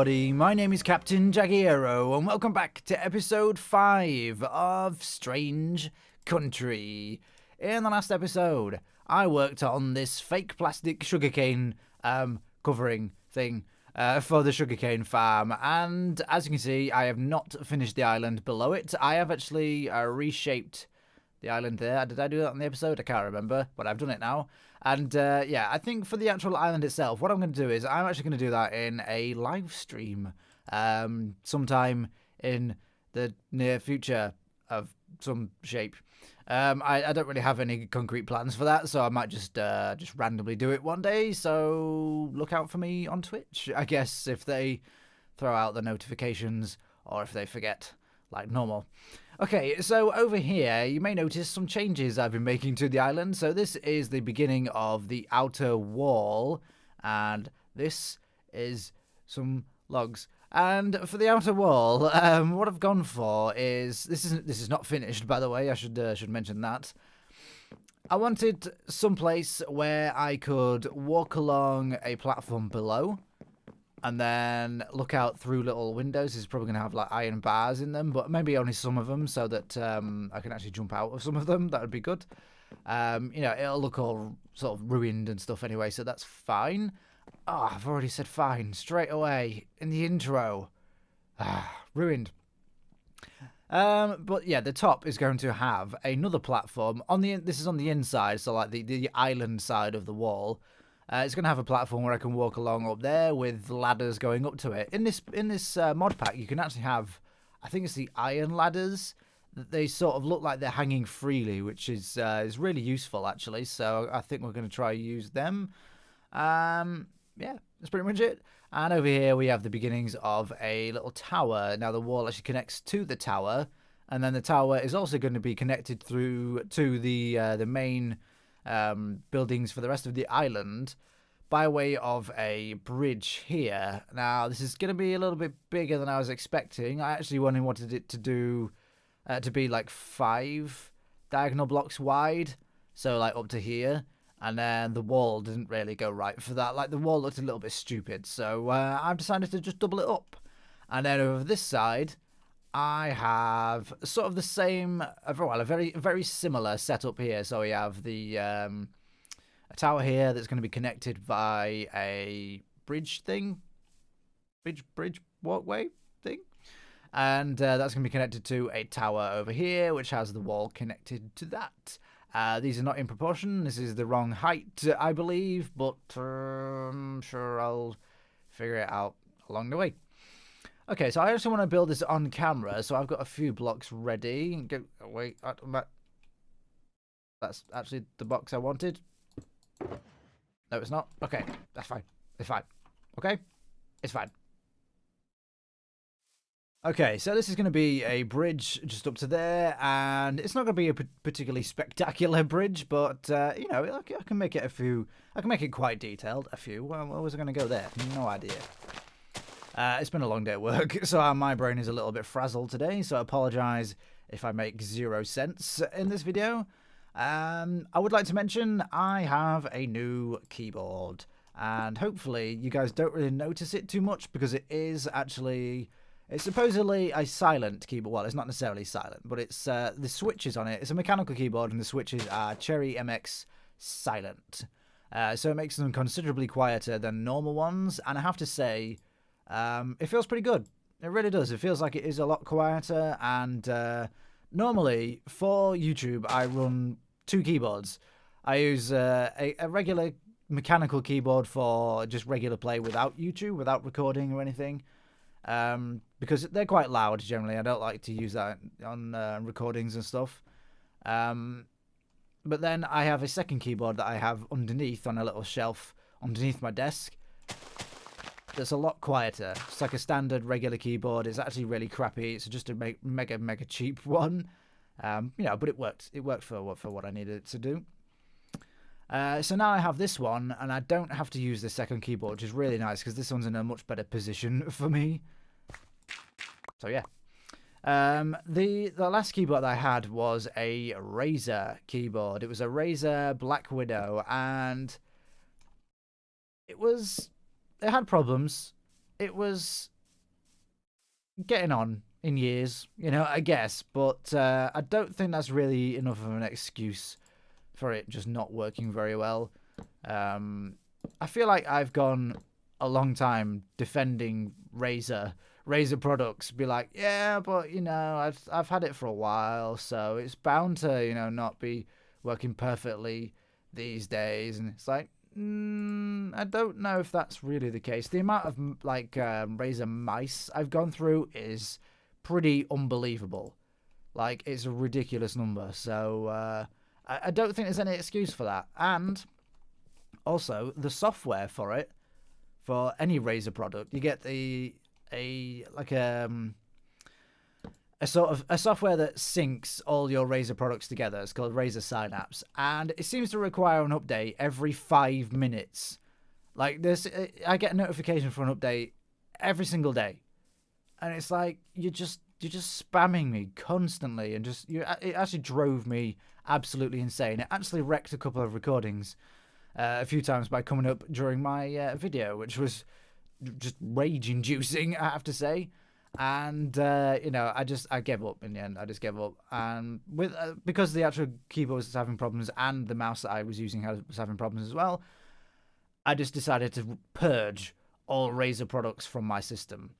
everybody, my name is Captain Jagiero, and welcome back to episode 5 of Strange Country. In the last episode, I worked on this fake plastic sugarcane covering thing for the sugarcane farm, and as you can see, I have not finished the island below it. I have actually reshaped the island there. Did I do that on the episode? I can't remember, but I've done it now. And yeah, I think for the actual island itself, what I'm going to do is I'm actually going to do that in a live stream sometime in the near future of some shape. I don't really have any concrete plans for that, so I might just randomly do it one day. So look out for me on Twitch, I guess, if they throw out the notifications or if they forget, like normal. Okay, so over here, you may notice some changes I've been making to the island. So this is the beginning of the outer wall, and this is some logs. And for the outer wall, what I've gone for is this is not finished, by the way. I should mention that. I wanted some place where I could walk along a platform below, and then look out through little windows. It's probably going to have like iron bars in them, but maybe only some of them, so that I can actually jump out of some of them. That would be good. You know, it'll look all sort of ruined and stuff anyway, so that's fine. Oh, I've already said fine straight away in the intro. Ruined. But yeah, the top is going to have another platform on the. This is on the inside, so like the island side of the wall. It's going to have a platform where I can walk along up there with ladders going up to it. In this mod pack, you can actually have, I think it's the iron ladders. They sort of look like they're hanging freely, which is really useful actually. So I think we're going to try use them. Yeah, that's pretty much it. And over here we have the beginnings of a little tower. Now the wall actually connects to the tower, and then the tower is also going to be connected through to the main buildings for the rest of the island by way of a bridge here. Now this is going to be a little bit bigger than I was expecting. I actually wanted it to be like 5 diagonal blocks wide, so like up to here, and then the wall didn't really go right for that. Like the wall looked a little bit stupid, so I've decided to just double it up. And then over this side I have sort of the same, well, a very similar setup here. So we have the a tower here that's going to be connected by a bridge thing, bridge walkway thing, and that's going to be connected to a tower over here, which has the wall connected to that. These are not in proportion. This is the wrong height, I believe, but I'm sure I'll figure it out along the way. Okay, so I also want to build this on camera, so I've got a few blocks ready. Wait, that's actually the box I wanted. No, it's not. Okay, that's fine. It's fine. Okay, it's fine. Okay, so this is going to be a bridge just up to there, and it's not going to be a particularly spectacular bridge, but you know, I can make it I can make it quite detailed. A few. Where was I going to go there? No idea. It's been a long day at work, so my brain is a little bit frazzled today, so I apologise if I make 0 sense in this video. I would like to mention I have a new keyboard, and hopefully you guys don't really notice it too much, because it is actually, it's supposedly a silent keyboard. Well, it's not necessarily silent, but it's the switches on it. It's a mechanical keyboard, and the switches are Cherry MX silent. So it makes them considerably quieter than normal ones, and I have to say, it feels pretty good. It really does. It feels like it is a lot quieter, and normally for YouTube I run 2 keyboards. I use a regular mechanical keyboard for just regular play without YouTube, without recording or anything, because they're quite loud generally. I don't like to use that on recordings and stuff. But then I have a second keyboard that I have underneath on a little shelf underneath my desk. That's a lot quieter. It's like a standard regular keyboard. It's actually really crappy. It's just a mega cheap one. You know, but it worked. It worked for what I needed it to do. So now I have this one, and I don't have to use the second keyboard, which is really nice because this one's in a much better position for me. So yeah. The last keyboard that I had was a Razer keyboard. It was a Razer Black Widow, and it had problems. It was getting on in years, you know, I guess. But I don't think that's really enough of an excuse for it just not working very well. I feel like I've gone a long time defending Razer products. Be like, yeah, but you know, I've had it for a while, so it's bound to, you know, not be working perfectly these days. And it's like, I don't know if that's really the case. The amount of like Razer mice I've gone through is pretty unbelievable. Like, it's a ridiculous number. So I don't think there's any excuse for that. And also, the software for it, for any Razer product, you get a sort of a software that syncs all your Razer products together. It's called Razer Synapse, and it seems to require an update every 5 minutes. Like this, I get a notification for an update every single day, and it's like you're just spamming me constantly, and it actually drove me absolutely insane. It actually wrecked a couple of recordings a few times by coming up during my video, which was just rage-inducing, I have to say. And you know, I gave up in the end. I just gave up, and because the actual keyboard was having problems and the mouse that I was using was having problems as well, I just decided to purge all Razer products from my system.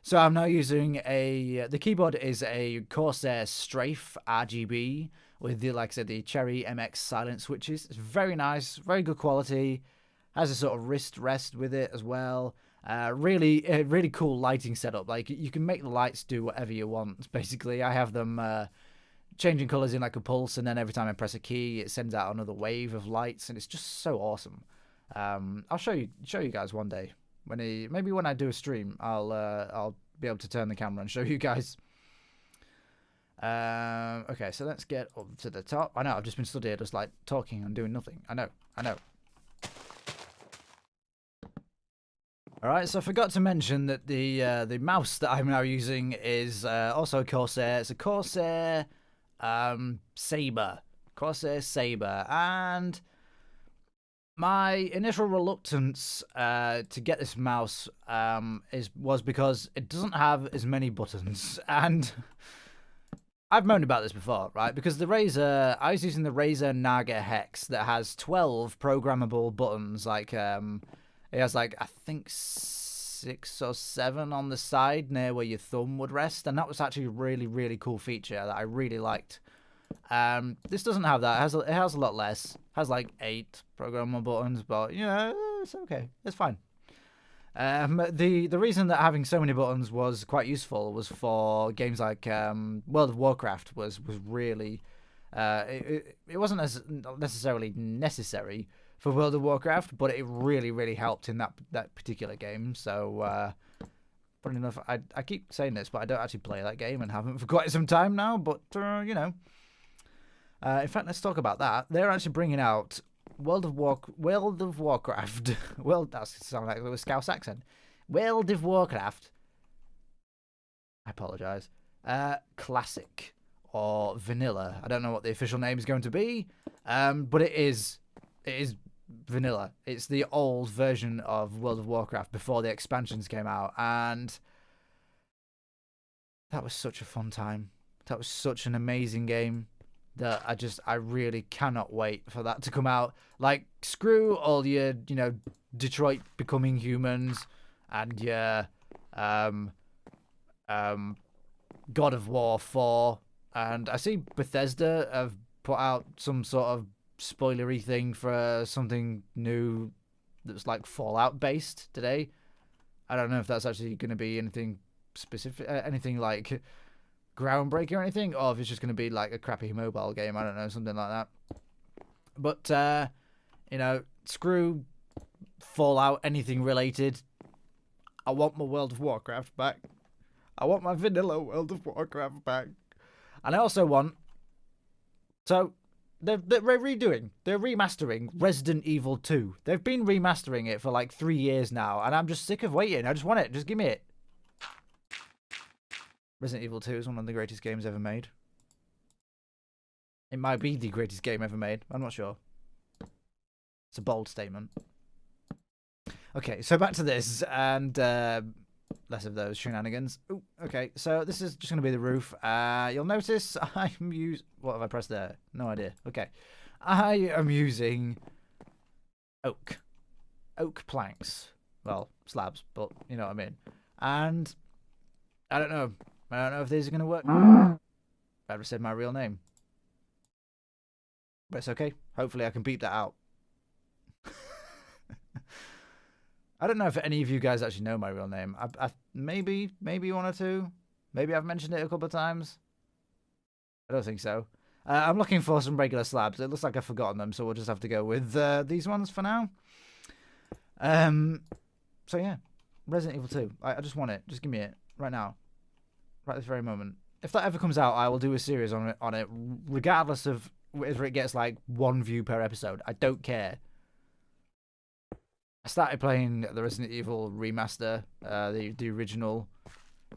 So I'm now using the keyboard is a Corsair Strafe RGB with the, like I said, the Cherry MX silent switches. It's very nice, very good quality. Has a sort of wrist rest with it as well. Really cool lighting setup. Like, you can make the lights do whatever you want. Basically, I have them changing colors in like a pulse, and then every time I press a key, it sends out another wave of lights, and it's just so awesome. I'll show you guys one day maybe when I do a stream. I'll be able to turn the camera and show you guys. Okay, so let's get up to the top. I know I've just been stood here just like talking and doing nothing. I know. All right, so I forgot to mention that the mouse that I'm now using is also a Corsair. It's a Corsair Saber. Corsair Saber. And my initial reluctance to get this mouse was because it doesn't have as many buttons. And I've moaned about this before, right? Because I was using the Razer Naga Hex that has 12 programmable buttons, like it has, like, I think 6 or 7 on the side near where your thumb would rest. And that was actually a really, really cool feature that I really liked. This doesn't have that. It has a lot less. It has, like, 8 programmable buttons. But, you know, it's okay. It's fine. The reason that having so many buttons was quite useful was for games like World of Warcraft was really... it wasn't as necessarily necessary for World of Warcraft, but it really, really helped in that particular game. So, funny enough, I keep saying this, but I don't actually play that game and haven't for quite some time now. But you know, in fact, let's talk about that. They're actually bringing out World of Warcraft. Well, that's sound like a Scouse accent. World of Warcraft. I apologize. Classic or vanilla. I don't know what the official name is going to be, but it is vanilla. It's the old version of World of Warcraft before the expansions came out, and that was such a fun time. That was such an amazing game that I really cannot wait for that to come out. Like, screw all your, you know, Detroit Becoming Humans and your God of War 4, and I see Bethesda have put out some sort of spoilery thing for something new that's like Fallout based today. I don't know if that's actually going to be anything specific, anything like groundbreaking or anything, or if it's just going to be like a crappy mobile game. I don't know, something like that. But you know, screw Fallout, anything related. I want my World of Warcraft back. I want my vanilla World of Warcraft back. And I also want... So, they're remastering Resident Evil 2. They've been remastering it for like 3 years now, and I'm just sick of waiting. I just want it. Just give me it. Resident Evil 2 is one of the greatest games ever made. It might be the greatest game ever made. I'm not sure. It's a bold statement. Okay, so back to this, and less of those shenanigans. Ooh, okay, so this is just going to be the roof. You'll notice I'm using... What have I pressed there? No idea. Okay. I am using oak. Oak planks. Well, slabs, but you know what I mean. And I don't know. I don't know if these are going to work. I've said my real name. But it's okay. Hopefully I can beep that out. I don't know if any of you guys actually know my real name. Maybe one or two. Maybe I've mentioned it a couple of times. I don't think so. I'm looking for some regular slabs. It looks like I've forgotten them, so we'll just have to go with these ones for now. So yeah, Resident Evil 2. I just want it. Just give me it right now, right this very moment. If that ever comes out, I will do a series on it, regardless of whether it gets like 1 view per episode. I don't care. I started playing the Resident Evil remaster, the original,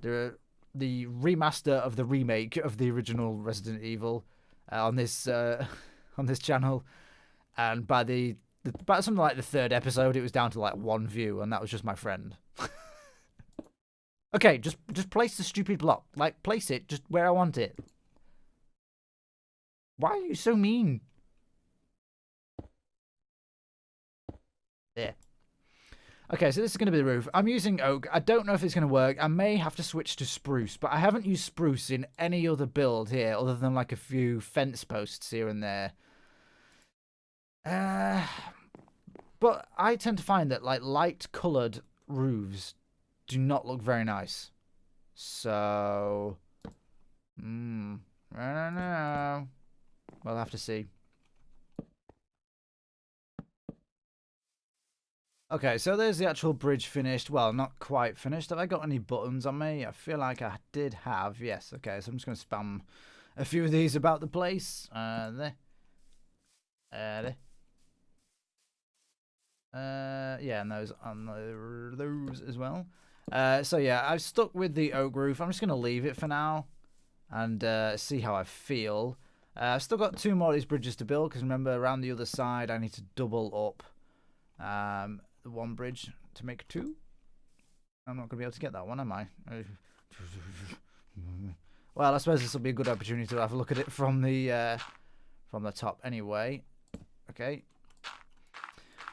the remaster of the remake of the original Resident Evil on this channel, and by something like the 3rd episode, it was down to like 1 view, and that was just my friend. Okay, just place the stupid block. Like, place it just where I want it. Why are you so mean? There. Okay, so this is going to be the roof. I'm using oak. I don't know if it's going to work. I may have to switch to spruce, but I haven't used spruce in any other build here other than like a few fence posts here and there. But I tend to find that like light-coloured roofs do not look very nice. So, I don't know. We'll have to see. Okay, so there's the actual bridge finished. Well, not quite finished. Have I got any buttons on me? I feel like I did have. Yes, okay, so I'm just going to spam a few of these about the place. There. There. Yeah, and those on those as well. So yeah, I've stuck with the oak roof. I'm just going to leave it for now and see how I feel. I've still got 2 more of these bridges to build, because remember, around the other side I need to double up the one bridge to make 2. I'm not going to be able to get that one, am I? Well, I suppose this will be a good opportunity to have a look at it from the top anyway. Okay.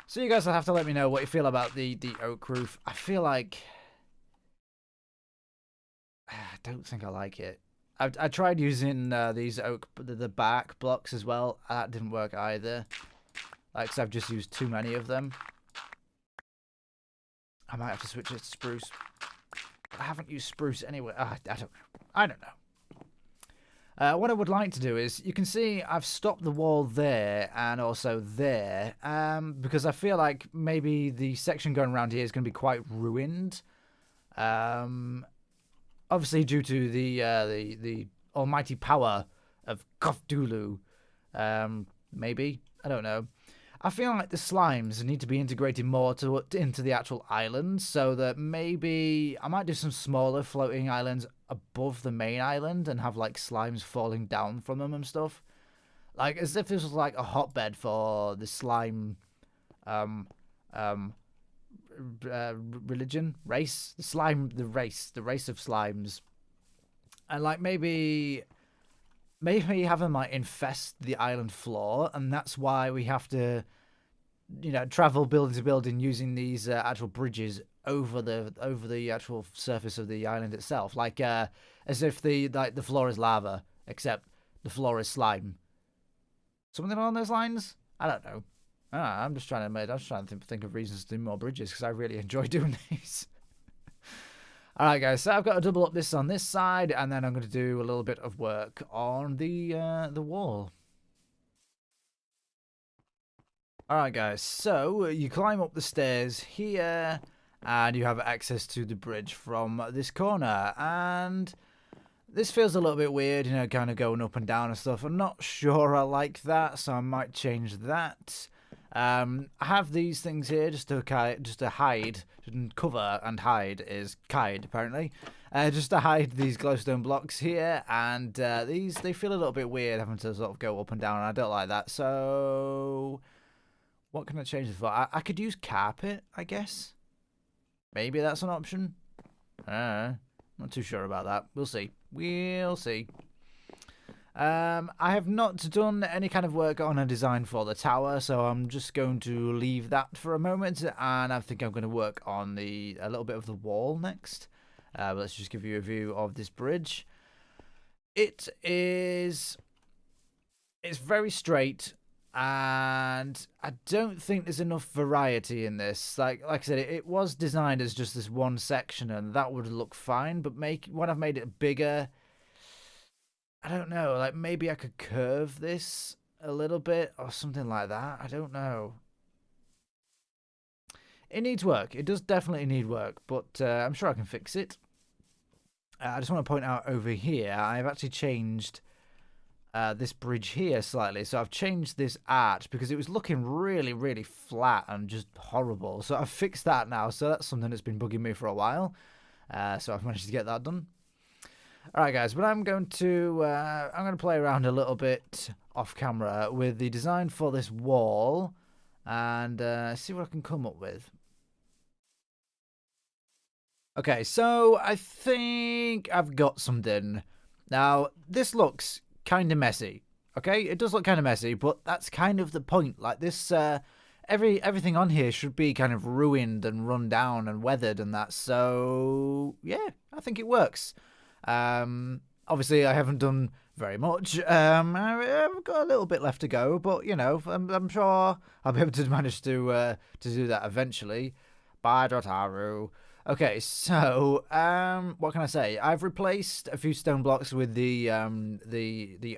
So you guys will have to let me know what you feel about the oak roof. I feel like... I don't think I like it. I tried using these oak, the back blocks as well. That didn't work either. Like, 'cause I've just used too many of them. I might have to switch it to spruce. I haven't used spruce anyway. I don't know. I don't know. What I would like to do is, you can see I've stopped the wall there and also there, because I feel like maybe the section going around here is going to be quite ruined. Obviously due to the almighty power of Cthulhu. Maybe. I don't know. I feel like the slimes need to be integrated more into the actual island, so that maybe I might do some smaller floating islands above the main island and have like slimes falling down from them and stuff. Like as if this was like a hotbed for the slime race of slimes. And like maybe have them like infest the island floor, and that's why we have to, you know, travel building to building using these actual bridges over the actual surface of the island itself, like as if the floor is lava, except the floor is slime. Something along those lines. I don't know. I'm just trying to think of reasons to do more bridges, because I really enjoy doing these. Alright guys, so I've got to double up this on this side, and then I'm going to do a little bit of work on the wall. Alright guys, so you climb up the stairs here, and you have access to the bridge from this corner, and this feels a little bit weird, you know, kind of going up and down and stuff. I'm not sure I like that, so I might change that. I have these things here just to hide, and cover and hide is hide apparently. Just to hide these glowstone blocks here, and they feel a little bit weird having to sort of go up and down, and I don't like that. So what can I change this for? I could use carpet, I guess. Maybe that's an option. Not too sure about that. We'll see. We'll see. I have not done any kind of work on a design for the tower, so I'm just going to leave that for a moment, and I think I'm going to work on a little bit of the wall next. Let's just give you a view of this bridge. It's very straight, and I don't think there's enough variety in this. Like I said, it was designed as just this one section, and that would look fine. But when I've made it bigger, I don't know. Like maybe I could curve this a little bit or something like that. I don't know. It needs work. It does definitely need work, but I'm sure I can fix it. I just want to point out over here, I've actually changed this bridge here slightly. So I've changed this arch because it was looking really, really flat and just horrible. So I've fixed that now. So that's something that's been bugging me for a while. So I've managed to get that done. All right, guys, but I'm going to play around a little bit off camera with the design for this wall and see what I can come up with. Okay, so I think I've got something. Now, this looks kind of messy, okay? It does look kind of messy, but that's kind of the point. Like this, everything on here should be kind of ruined and run down and weathered and that. So, yeah, I think it works. Obviously, I haven't done very much. I've got a little bit left to go, but, you know, I'm sure I'll be able to manage to do that eventually. Bye, Dotaru. Okay, so what can I say? I've replaced a few stone blocks with the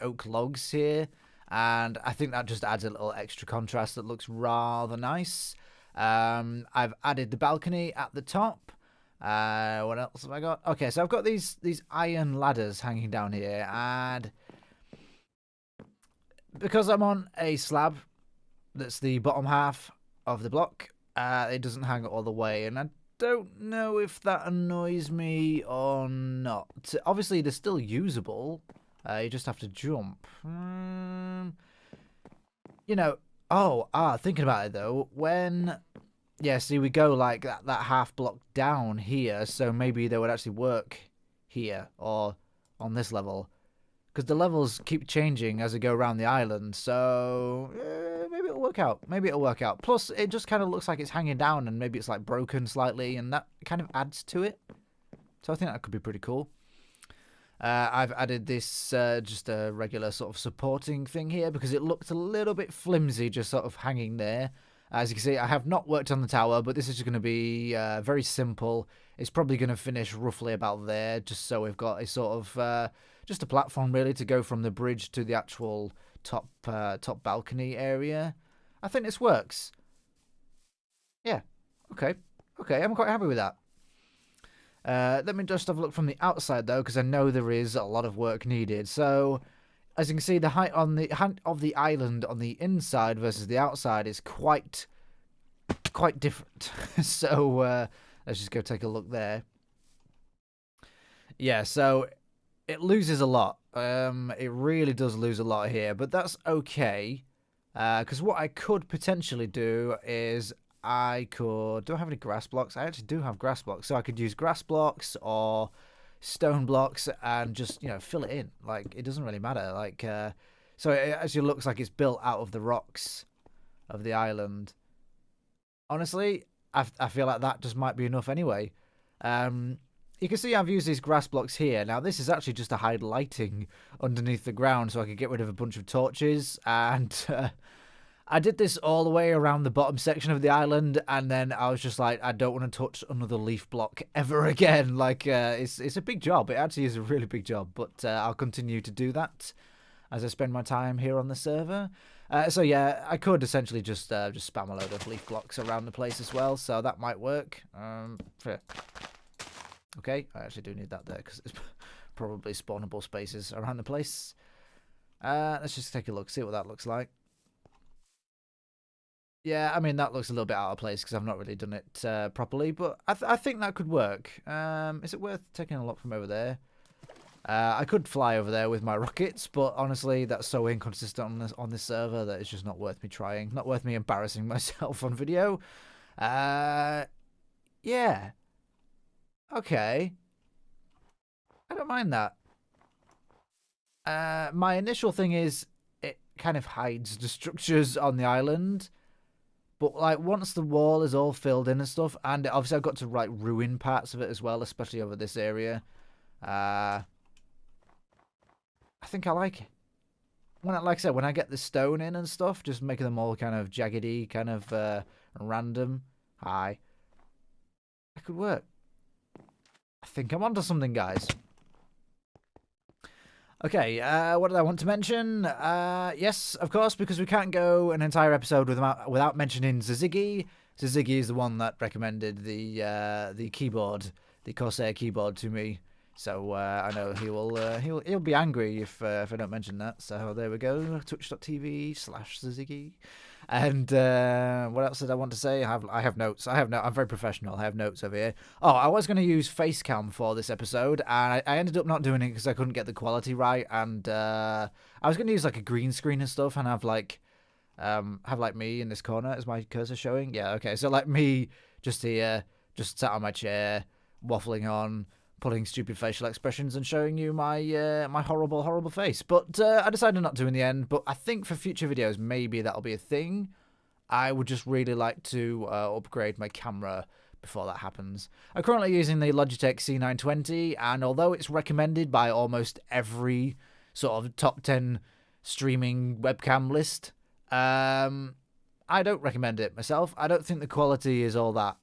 oak logs here, and I think that just adds a little extra contrast that looks rather nice. I've added the balcony at the top. What else have I got? Okay, so I've got these iron ladders hanging down here, and because I'm on a slab that's the bottom half of the block, it doesn't hang all the way, and I don't know if that annoys me or not. Obviously, they're still usable. You just have to jump. You know, thinking about it though, yeah, see, we go like that half block down here, so maybe they would actually work here or on this level. Because the levels keep changing as we go around the island, so maybe it'll work out. Maybe it'll work out. Plus, it just kind of looks like it's hanging down, and maybe it's like broken slightly, and that kind of adds to it. So I think that could be pretty cool. I've added this just a regular sort of supporting thing here because it looked a little bit flimsy, just sort of hanging there. As you can see, I have not worked on the tower, but this is just going to be very simple. It's probably going to finish roughly about there, just so we've got a sort of just a platform really to go from the bridge to the actual top balcony area. I think this works. Yeah. Okay. I'm quite happy with that. Let me just have a look from the outside though, because I know there is a lot of work needed. So, as you can see, the height of the island on the inside versus the outside is quite different. So let's just go take a look there. Yeah, so it loses a lot. It really does lose a lot here, but that's okay. Because what I could potentially do is do I have any grass blocks? I actually do have grass blocks, so I could use grass blocks or stone blocks and just, you know, fill it in. Like, it doesn't really matter. Like, so it actually looks like it's built out of the rocks of the island. Honestly, I feel like that just might be enough anyway. You can see I've used these grass blocks here. Now, this is actually just to hide lighting underneath the ground so I could get rid of a bunch of torches. And I did this all the way around the bottom section of the island, and then I was just like, I don't want to touch another leaf block ever again. Like, it's a big job. It actually is a really big job, but I'll continue to do that as I spend my time here on the server. So yeah, I could essentially just spam a load of leaf blocks around the place as well, so that might work. Okay, I actually do need that there because it's probably spawnable spaces around the place. Let's just take a look, see what that looks like. Yeah, I mean, that looks a little bit out of place because I've not really done it properly, but I think that could work. Is it worth taking a look from over there? I could fly over there with my rockets, but honestly, that's so inconsistent on this server that it's just not worth me trying. Not worth me embarrassing myself on video. Yeah. Okay. I don't mind that. My initial thing is it kind of hides the structures on the island. But, like, once the wall is all filled in and stuff, and obviously I've got to, like, ruin parts of it as well, especially over this area. I think I like it. Like I said, when I get the stone in and stuff, just making them all kind of jaggedy, kind of random. That could work. I think I'm onto something, guys. Okay, what did I want to mention? Yes, of course, because we can't go an entire episode without mentioning Zizigi. Zizigi is the one that recommended the keyboard, the Corsair keyboard, to me. So I know he'll be angry if I don't mention that. So there we go, twitch.tv/Zizigi. And what else did I want to say? I have notes. I'm very professional. I have notes over here. Oh, I was going to use Facecam for this episode, and I ended up not doing it because I couldn't get the quality right. And I was going to use like a green screen and stuff, and have like me in this corner. Is my cursor showing? Yeah. Okay. So like me just here, just sat on my chair, waffling on, putting stupid facial expressions and showing you my my horrible face. But I decided not to in the end. But I think for future videos, maybe that'll be a thing. I would just really like to upgrade my camera before that happens. I'm currently using the Logitech C920, and although it's recommended by almost every sort of top 10 streaming webcam list, I don't recommend it myself. I don't think the quality is all that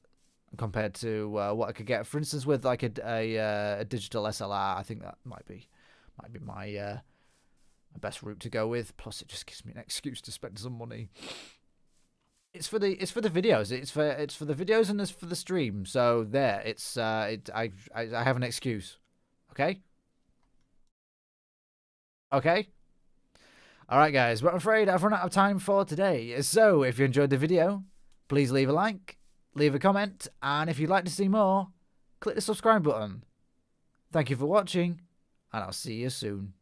compared to what I could get, for instance, with like a digital SLR. I think that might be my best route to go with. Plus, it just gives me an excuse to spend some money. It's for the videos. It's for the videos and it's for the stream. So there, I have an excuse. Okay. Okay. All right, guys. But I'm afraid I've run out of time for today. So if you enjoyed the video, please leave a like, leave a comment, and if you'd like to see more, click the subscribe button. Thank you for watching, and I'll see you soon.